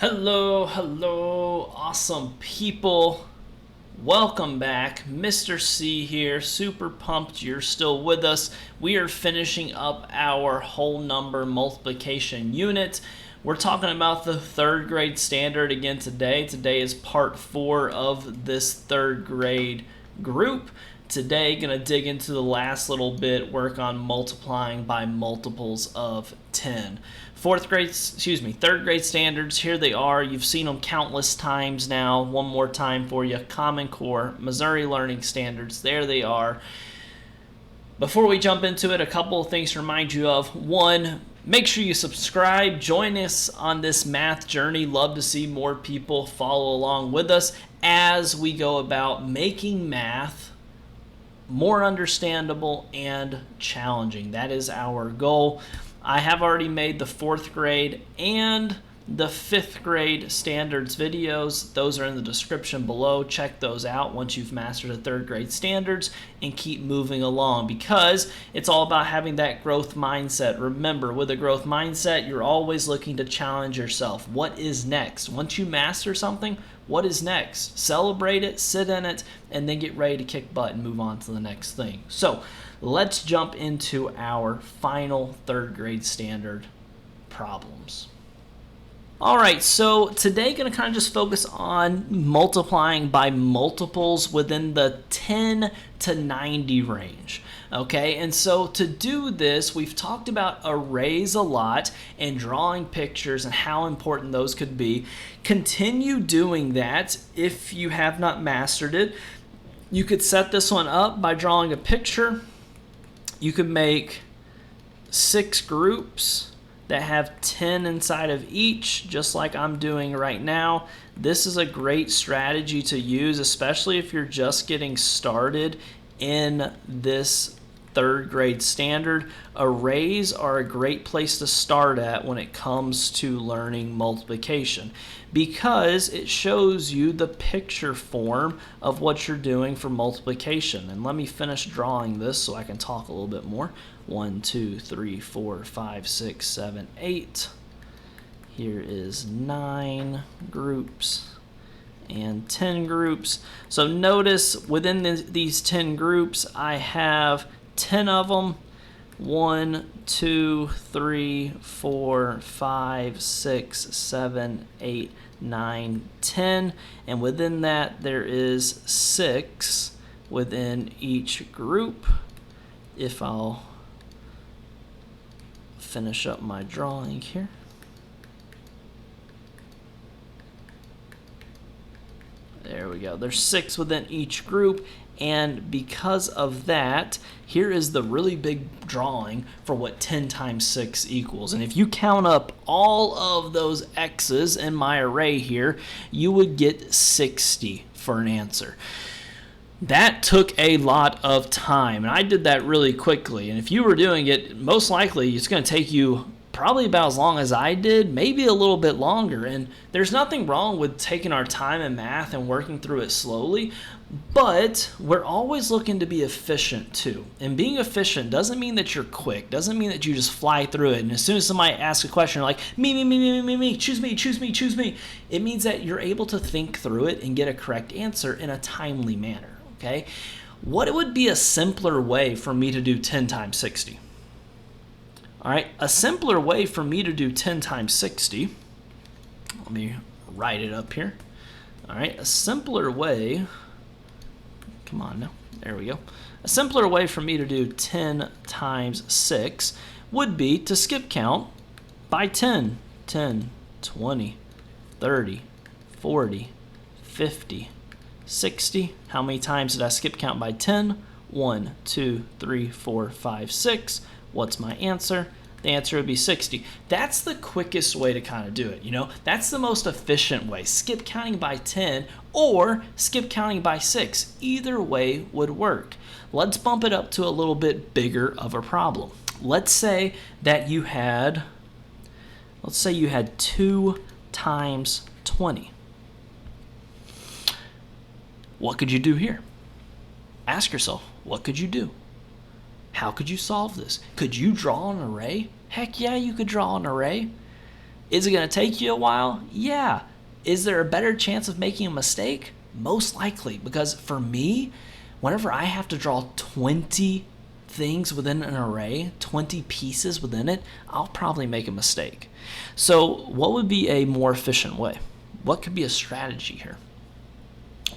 Hello, awesome people. Welcome back. Mr. C here. Super pumped you're still with us. We are finishing up our whole number multiplication unit. We're talking about the third grade standard again today. Today is part 4 of this third grade group. Today, gonna dig into the last little bit, work on multiplying by multiples of 10. Third grade standards, here they are. You've seen them countless times now. One more time for you. Common Core, Missouri Learning Standards, there they are. Before we jump into it, a couple of things to remind you of. One, make sure you subscribe. Join us on this math journey. Love to see more people follow along with us as we go about making math more understandable and challenging. That is our goal. I have already made the 4th grade and the 5th grade standards videos. Those are in the description below. Check those out once you've mastered the 3rd grade standards and keep moving along, because it's all about having that growth mindset. Remember, with a growth mindset, you're always looking to challenge yourself. What is next? Once you master something, what is next? Celebrate it, sit in it, and then get ready to kick butt and move on to the next thing. So let's jump into our final 3rd grade standard problems. All right, so today going to kind of just focus on multiplying by multiples within the 10 to 90 range. Okay, and so to do this, we've talked about arrays a lot and drawing pictures and how important those could be. Continue doing that if you have not mastered it. You could set this one up by drawing a picture. You could make 6 groups that have 10 inside of each, just like I'm doing right now. This is a great strategy to use, especially if you're just getting started in this 3rd grade standard. Arrays are a great place to start at when it comes to learning multiplication, because it shows you the picture form of what you're doing for multiplication. And let me finish drawing this so I can talk a little bit more. 1, 2, 3, 4, 5, 6, 7, 8. Here is 9 groups and 10 groups. So notice within these 10 groups, I have 10 of them. 1, 2, 3, 4, 5, 6, 7, 8, 9, 10. And within that, there is 6 within each group. If I'll finish up my drawing here. There we go. There's 6 within each group, and because of that, here is the really big drawing for what 10 times 6 equals. And if you count up all of those x's in my array here, you would get 60 for an answer. That took a lot of time, and I did that really quickly. And if you were doing it, most likely it's going to take you probably about as long as I did, maybe a little bit longer. And there's nothing wrong with taking our time in math and working through it slowly, but we're always looking to be efficient too. And being efficient doesn't mean that you're quick, doesn't mean that you just fly through it. And as soon as somebody asks a question, you're like, me, choose me. It means that you're able to think through it and get a correct answer in a timely manner. Okay, what would be a simpler way for me to do 10 times 60? All right, a simpler way for me to do 10 times 60, let me write it up here. All right, a simpler way, come on now, there we go. A simpler way for me to do 10 times 6 would be to skip count by 10. 10, 20, 30, 40, 50, 60. How many times did I skip count by 10? 1, 2, 3, 4, 5, 6. What's my answer? The answer would be 60. That's the quickest way to kind of do it, you know? That's the most efficient way. Skip counting by 10 or skip counting by 6. Either way would work. Let's bump it up to a little bit bigger of a problem. Let's say you had 2 times 20. What could you do here? Ask yourself, what could you do? How could you solve this? Could you draw an array? Heck yeah, you could draw an array. Is it going to take you a while? Yeah. Is there a better chance of making a mistake? Most likely, because for me, whenever I have to draw 20 things within an array, 20 pieces within it, I'll probably make a mistake. So what would be a more efficient way? What could be a strategy here?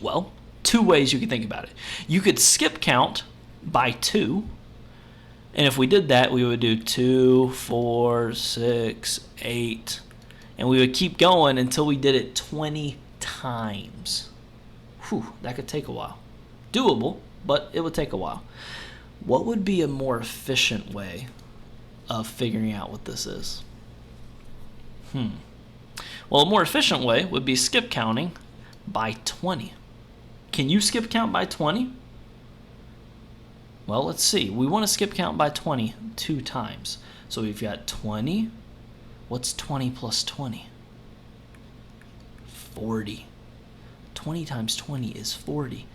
Well, two ways you could think about it. You could skip count by 2. And if we did that, we would do 2, 4, 6, 8. And we would keep going until we did it 20 times. Whew, that could take a while. Doable, but it would take a while. What would be a more efficient way of figuring out what this is? Well, a more efficient way would be skip counting by 20. Can you skip count by 20? Well, let's see. We want to skip count by 20 2 times. So we've got 20. What's 20 plus 20? 40. 20 times 20 is 40.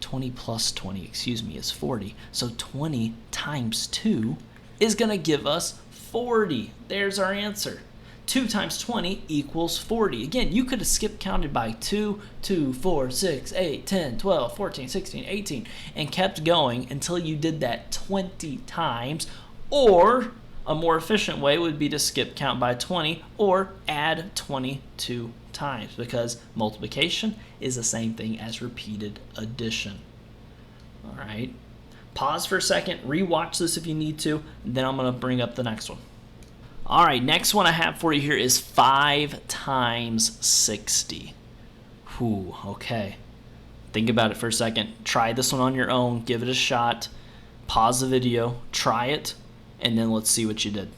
20 plus 20, is 40. So 20 times 2 is going to give us 40. There's our answer. 2 times 20 equals 40. Again, you could have skip counted by 2, 4, 6, 8, 10, 12, 14, 16, 18, and kept going until you did that 20 times. Or a more efficient way would be to skip count by 20 or add 22 times, because multiplication is the same thing as repeated addition. All right. Pause for a second, rewatch this if you need to, then I'm going to bring up the next one. All right, next one I have for you here is 5 times 60. Whew, okay. Think about it for a second. Try this one on your own. Give it a shot. Pause the video. Try it. And then let's see what you did.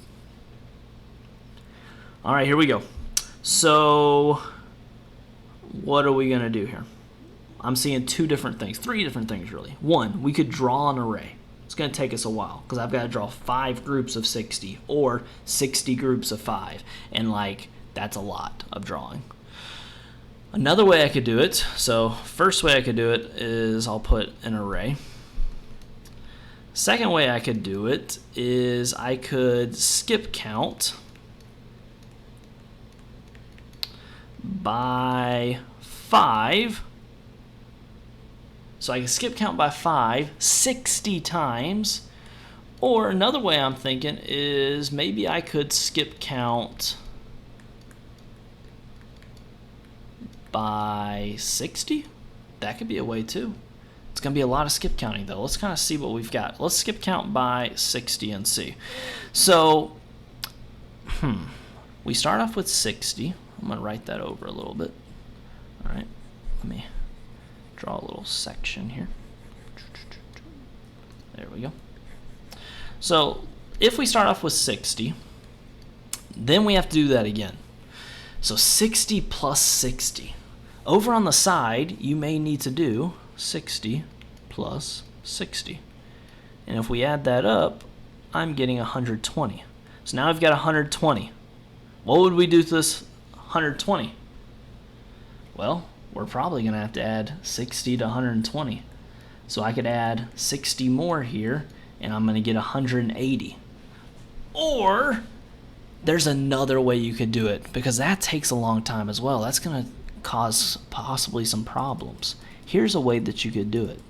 All right, here we go. So what are we going to do here? I'm seeing 2 different things. 3 different things, really. 1, we could draw an array. It's going to take us a while because I've got to draw 5 groups of 60 or 60 groups of 5. And that's a lot of drawing. Another way I could do it, so first way I could do it is I'll put an array. Second way I could do it is I could skip count by 5. So I can skip count by 5 60 times. Or another way I'm thinking is maybe I could skip count by 60. That could be a way too. It's going to be a lot of skip counting though. Let's kind of see what we've got. Let's skip count by 60 and see. So, we start off with 60. I'm going to write that over a little bit. All right, let me draw a little section here. There we go. So if we start off with 60, then we have to do that again. So 60 plus 60. Over on the side, you may need to do 60 plus 60. And if we add that up, I'm getting 120. So now I've got 120. What would we do to this 120? Well, we're probably going to have to add 60 to 120. So I could add 60 more here, and I'm going to get 180. Or there's another way you could do it, because that takes a long time as well. That's going to cause possibly some problems. Here's a way that you could do it.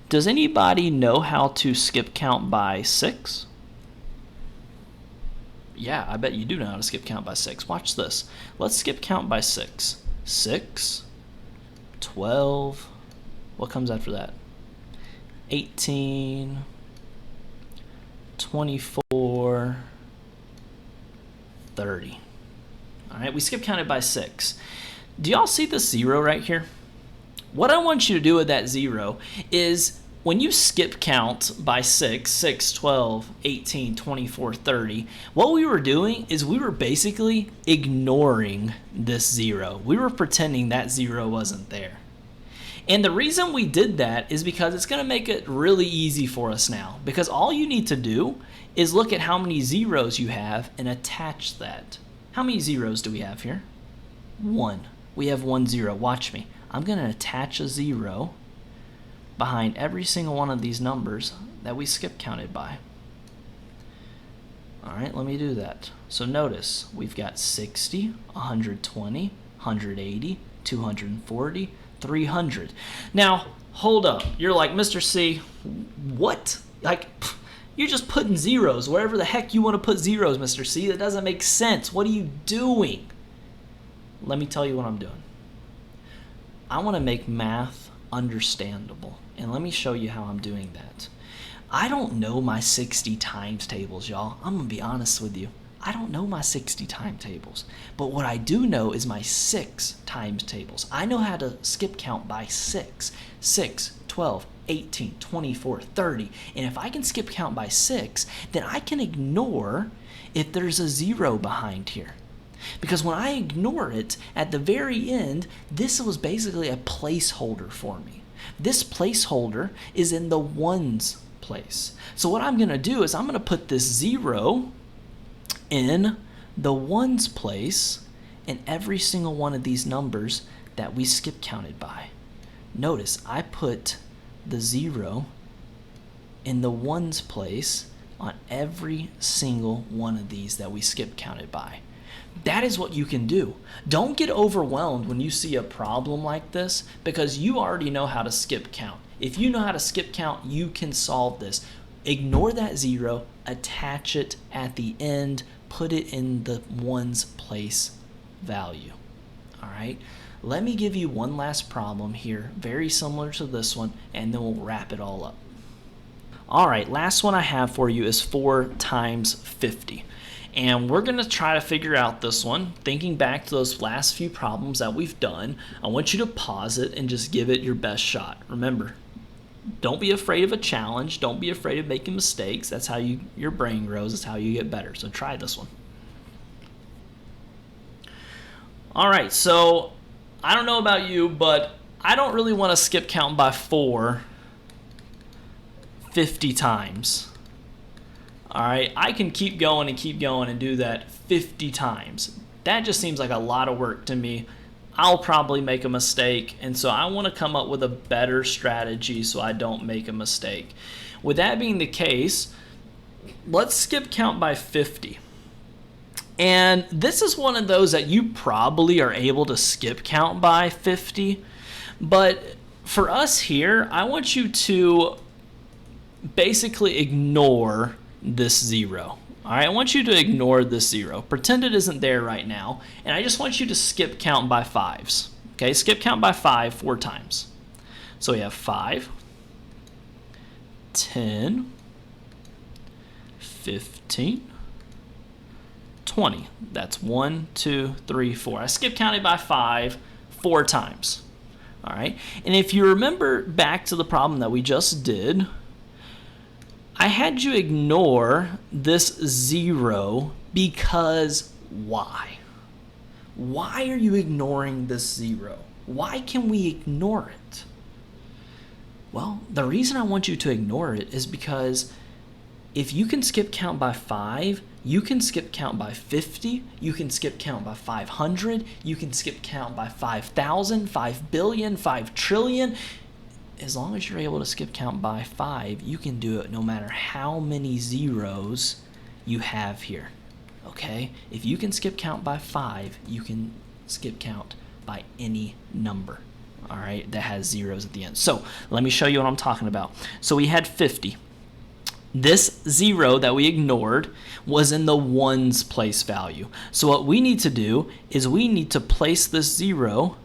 Does anybody know how to skip count by 6? Yeah, I bet you do know how to skip count by 6. Watch this. Let's skip count by 6. 6, 12, what comes after that? 18, 24, 30. All right, we skip counted by 6. Do y'all see the 0 right here? What I want you to do with that 0 is when you skip count by 6, 12, 18, 24, 30, what we were doing is we were basically ignoring this 0. We were pretending that 0 wasn't there. And the reason we did that is because it's going to make it really easy for us now. Because all you need to do is look at how many zeros you have and attach that. How many zeros do we have here? 1. We have 1 0. Watch me. I'm going to attach a 0 behind every single one of these numbers that we skip counted by. All right, let me do that. So notice we've got 60, 120, 180, 240, 300. Now, hold up. You're like, Mr. C, what? Like, you're just putting zeros wherever the heck you want to put zeros, Mr. C. That doesn't make sense. What are you doing? Let me tell you what I'm doing. I want to make math understandable, and let me show you how I'm doing that. I don't know my 60 times tables, y'all. I'm going to be honest with you. I don't know my 60 times tables. But what I do know is my 6 times tables. I know how to skip count by 6. 6, 12, 18, 24, 30. And if I can skip count by 6, then I can ignore if there's a 0 behind here. Because when I ignore it, at the very end, this was basically a placeholder for me. This placeholder is in the ones place. So what I'm going to do is I'm going to put this 0 in the ones place in every single one of these numbers that we skip counted by. Notice I put the 0 in the ones place on every single one of these that we skip counted by. That is what you can do. Don't get overwhelmed when you see a problem like this, because you already know how to skip count. If you know how to skip count, you can solve this. Ignore that 0, attach it at the end, put it in the ones place value. All right, let me give you one last problem here, very similar to this one, and then we'll wrap it all up. All right, last one I have for you is 4 times 50. And we're going to try to figure out this one, thinking back to those last few problems that we've done. I want you to pause it and just give it your best shot. Remember, don't be afraid of a challenge. Don't be afraid of making mistakes. That's how your brain grows. That's how you get better. So try this one. All right, so I don't know about you, but I don't really want to skip count by 4 50 times. All right, I can keep going and do that 50 times. That just seems like a lot of work to me. I'll probably make a mistake, and so I want to come up with a better strategy so I don't make a mistake. With that being the case, let's skip count by 50. And this is one of those that you probably are able to skip count by 50, but for us here, I want you to basically ignore this 0. All right, I want you to ignore this 0. Pretend it isn't there right now, and I just want you to skip count by 5s. Okay, skip count by 5 4 times. So we have 5, 10, 15, 20. That's 1, 2, 3, 4. I skip counted by 5 4 times. All right, and if you remember back to the problem that we just did, I had you ignore this 0 because why? Why are you ignoring this 0? Why can we ignore it? Well, the reason I want you to ignore it is because if you can skip count by 5, you can skip count by 50, you can skip count by 500, you can skip count by 5,000, 5 billion, 5 trillion. As long as you're able to skip count by 5, you can do it no matter how many zeros you have here. Okay? If you can skip count by 5, you can skip count by any number. All right? That has zeros at the end. So let me show you what I'm talking about. So we had 50. This 0 that we ignored was in the ones place value. So what we need to do is we need to place this 0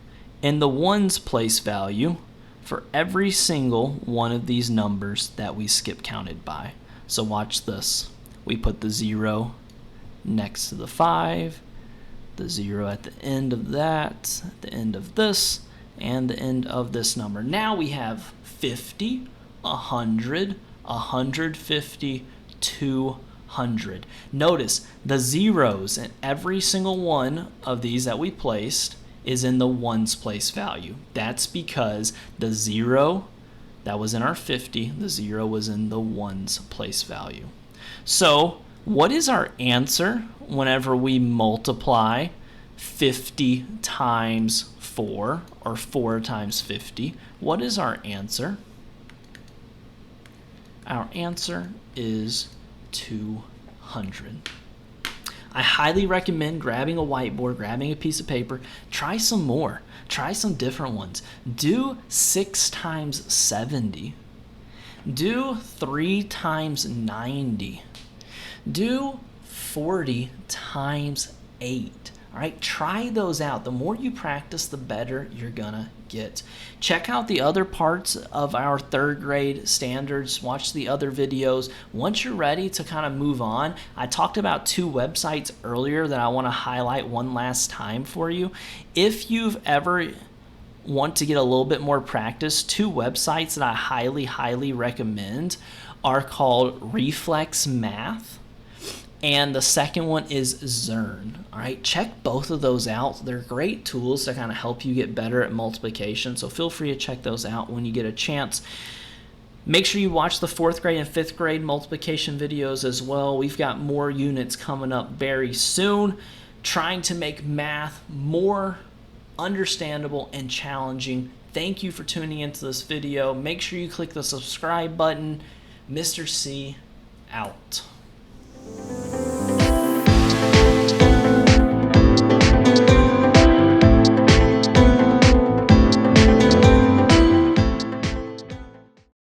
in the ones place value for every single one of these numbers that we skip counted by. So watch this. We put the 0 next to the 5, the 0 at the end of that, at the end of this, and the end of this number. Now we have 50, 100, 150, 200. Notice the zeros in every single one of these that we placed is in the ones place value. That's because the 0 that was in our 50, the 0 was in the ones place value. So what is our answer whenever we multiply 50 times 4 or 4 times 50? What is our answer? Our answer is 200. I highly recommend grabbing a whiteboard, grabbing a piece of paper. Try some more. Try some different ones. Do 6 times 70. Do 3 times 90. Do 40 times 8. All right, try those out. The more you practice, the better you're gonna get. Check out the other parts of our 3rd grade standards. Watch the other videos. Once you're ready to kind of move on, I talked about 2 websites earlier that I want to highlight one last time for you. If you've ever want to get a little bit more practice, 2 websites that I highly recommend are called Reflex Math, and the second one is Zearn. All right, check both of those out. They're great tools to kind of help you get better at multiplication, so feel free to check those out when you get a chance. Make sure you watch the 4th grade and 5th grade multiplication videos as well. We've got more units coming up very soon, trying to make math more understandable and challenging. Thank you for tuning into this video. Make sure you click the subscribe button. Mr. C out.